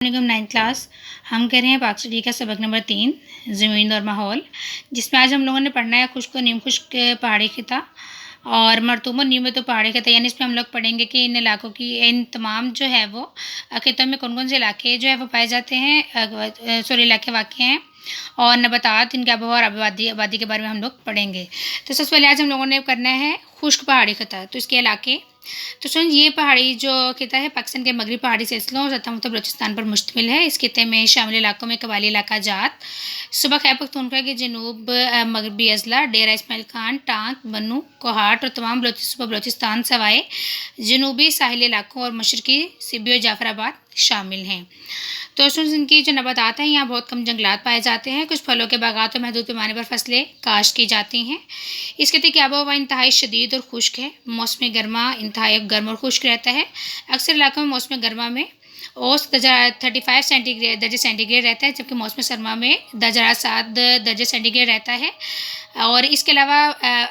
निगम 9th class. हम कर रहे हैं पाक स्टडी का सबक नंबर 3 ज़मीन और माहौल, जिसमें आज हम लोगों ने पढ़ना है खुश्क और नीम खुश्क पहाड़ी खिता और मरतूब और नियमित पहाड़ी खिता। यानी इसमें हम लोग पढ़ेंगे कि इन इलाकों की इन तमाम जो है वो खितों में कौन कौन से इलाके जो है वो पाए जाते हैं, इलाके वाक़ हैं और नबातात, इनके आबो और आबादी के बारे में हम लोग पढ़ेंगे। तो सबसे पहले आज हम लोगों ने करना है खुश्क पहाड़ी खिता। तो इसके इलाके तो सुन, ये पहाड़ी जो खिता है पाकिस्तान के मगरबी पहाड़ी सिलसिलों और सतह बलूचिस्तान पर मुश्तमिल है। इस खिते में शामिल इलाकों में कबायली इलाका जात, सूबा खैबर पख्तूनख्वा के जनूब मगरबी अजला, डेरा इस्माइल खान, टांक, बनू, कोहाट और तमाम सूबा बलूचिस्तान सवाए जनूबी साहिली इलाकों और मशरकी सिबी और जाफराबाद शामिल हैं। तो इनकी जो नबातात हैं, यहाँ बहुत कम जंगलात पाए जाते हैं। कुछ फलों के बागात और महदूद पैमाने पर फसलें काश्त की जाती हैं। इस खिते की आबो हवा इंतहाई शदीद और खुश्क है। मौसम गर्मा इंतहाई गर्म और खुश्क रहता है। अक्सर इलाकों में मौसम गर्मा में औसत दर्जा 35 दर्जे सेंटीग्रेड रहता है, जबकि मौसम सरमा में दर्जा 7 दर्जे सेंटीग्रेड रहता है। और इसके अलावा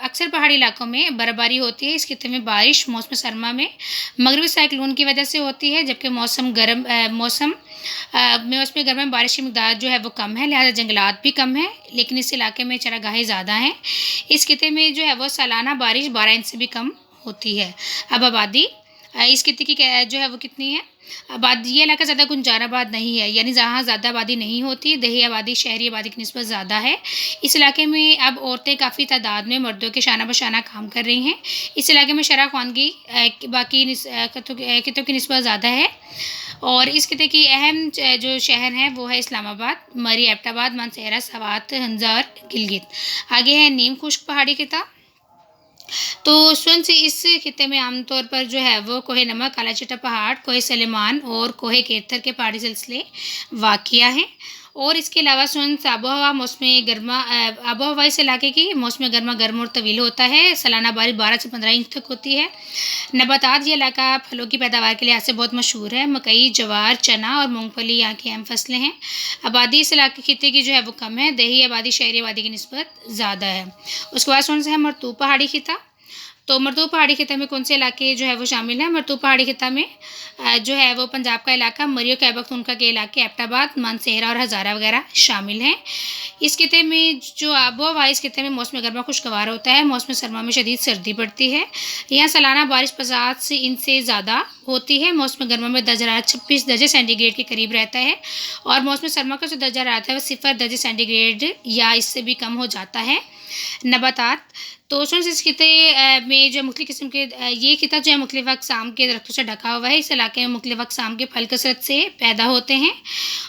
अक्सर पहाड़ी इलाकों में बर्फबारी होती है। इस खिते में बारिश मौसम सरमा में मगरबी साइक्लोन की वजह से होती है, जबकि मौसम गर्म में बारिश की मकदार जो है वो कम है, लिहाजा जंगलात भी कम है। लेकिन इस इलाके में चरागाहें ज़्यादा हैं। इस खिते में जो है वो सालाना बारिश 12 इंच से भी कम होती है। अब आबादी इस खिते की जो है वो कितनी है? आबादी, ये इलाका ज़्यादा गुंजाराबाद नहीं है, यानी जहाँ ज़्यादा आबादी नहीं होती। दही आबादी शहरी आबादी की निस्बत ज़्यादा है। इस इलाके में अब औरतें काफ़ी तादाद में मर्दों के शाना बशाना काम कर रही हैं। इस इलाके में शरह ख्वानगी बाकी खितों की निस्बत ज़्यादा है। और इस खिते की अहम जो शहर हैं वो है इस्लामाबाद, मरी, एबटाबाद, मानसहरा, सवात, हंजा और गिलगित। आगे है नीम खुश्क पहाड़ी खिता। तो स्वयं से इस खिते में आमतौर पर जो है वो कोहे नमक, काला चट्टा पहाड़, कोहे सलेमान और कोहे केथर के पहाड़ी सिलसिले वाक़िया हैं। और इसके अलावा स्वयं आबो हवा मौसम गर्मा आबो हवा इस इलाके की मौसम गर्मा गर्म और तवील होता है। सालाना बारिश 12 से 15 इंच तक होती है। नबातात, ये इलाका फलों की पैदावार के लिहाज से बहुत मशहूर है। मकई, जवार, चना और मूंगफली यहाँ की अहम फसलें हैं। आबादी इस इलाके खिते की जो है वो कम है। दही आबादी शहरी आबादी की निस्बत ज़्यादा है। उसके बाद स्वयं से है मरतूब पहाड़ी खिता। तो मरतूब पहाड़ी खिता में कौन से इलाके जो है वो शामिल हैं? मरतूब पहाड़ी खिता में जो है वो पंजाब का इलाका, मरी और खैबर पख्तूनख्वा के इलाके, एबटाबाद, मानसहरा और हज़ारा वगैरह शामिल हैं। इस खिते में जो आबो हवा इस खिते में मौसम गर्मा खुशगवार होता है। मौसम सरमा में शदीद सर्दी पड़ती है। यहाँ सालाना बारिश 50 इंच से ज़्यादा होती है। मौसम गर्मा में दर्जा 26 दर्जे सेंटीग्रेड के करीब रहता है। और मौसम सरमा का जो दर्जा रहता है वो 0 दर्जे सेंटीग्रेड या इससे भी कम हो जाता है। नबातात, तो इस खिते में जो मुख्तलिफ़ किस्म के ये खिता जो है मुख्तलिफ़ अक़साम के दरख्तों से ढका हुआ है। इस इलाके में मुख्तलिफ़ अक़साम के फल कसरत से पैदा होते हैं।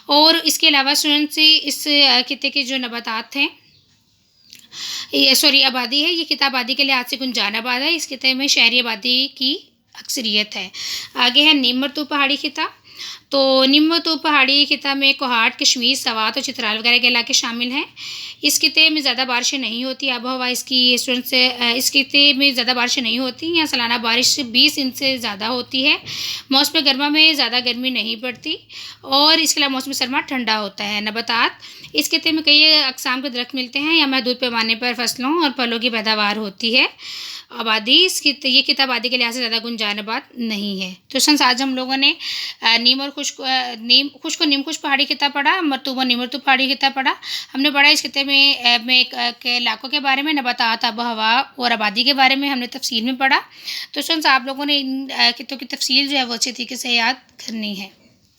और इसके अलावा से इस खिते के जो नबातात हैं, आबादी है, ये खिता आबादी के लिहाज से गुंजाराबाद है। इस खिते में शहरी आबादी की अक्सरियत है। आगे है नीम मरतूब पहाड़ी खिता। तो नीम मरतूब पहाड़ी खिता में कोहाट, कश्मीर, सवात और चित्राल वगैरह के इलाके शामिल हैं। इस खिते में ज़्यादा बारिशें नहीं होती। आबो हवा इसकी स्टूडेंट से इस खिते में ज़्यादा बारिशें नहीं होती। यहाँ सालाना बारिश 20 इंच से ज़्यादा होती है। मौसम गर्मा में ज़्यादा गर्मी नहीं पड़ती। और इसके अलावा मौसम सरमा ठंडा होता है। नबातात, इस खिते में कई अक़साम के दरख्त मिलते हैं। यहाँ महदूद पैमाने पर फसलों और फलों की पैदावार होती है। आबादी ये खिता आबादी के लिहाज से ज़्यादा गुंजाराबाद नहीं है। तो संस आज हम लोगों ने नीम खुश्क पहाड़ी खिता पढ़ा, मरतूब और नीम मरतूब पहाड़ी खिता पढ़ा। हमने पढ़ा इस खिते में के इलाकों के बारे में, नबातात, आबो हवा और आबादी के बारे में हमने तफसील में पढ़ा। तो संस आप लोगों ने इन खितों की तफसील जो है वो अच्छे तरीके से याद करनी है।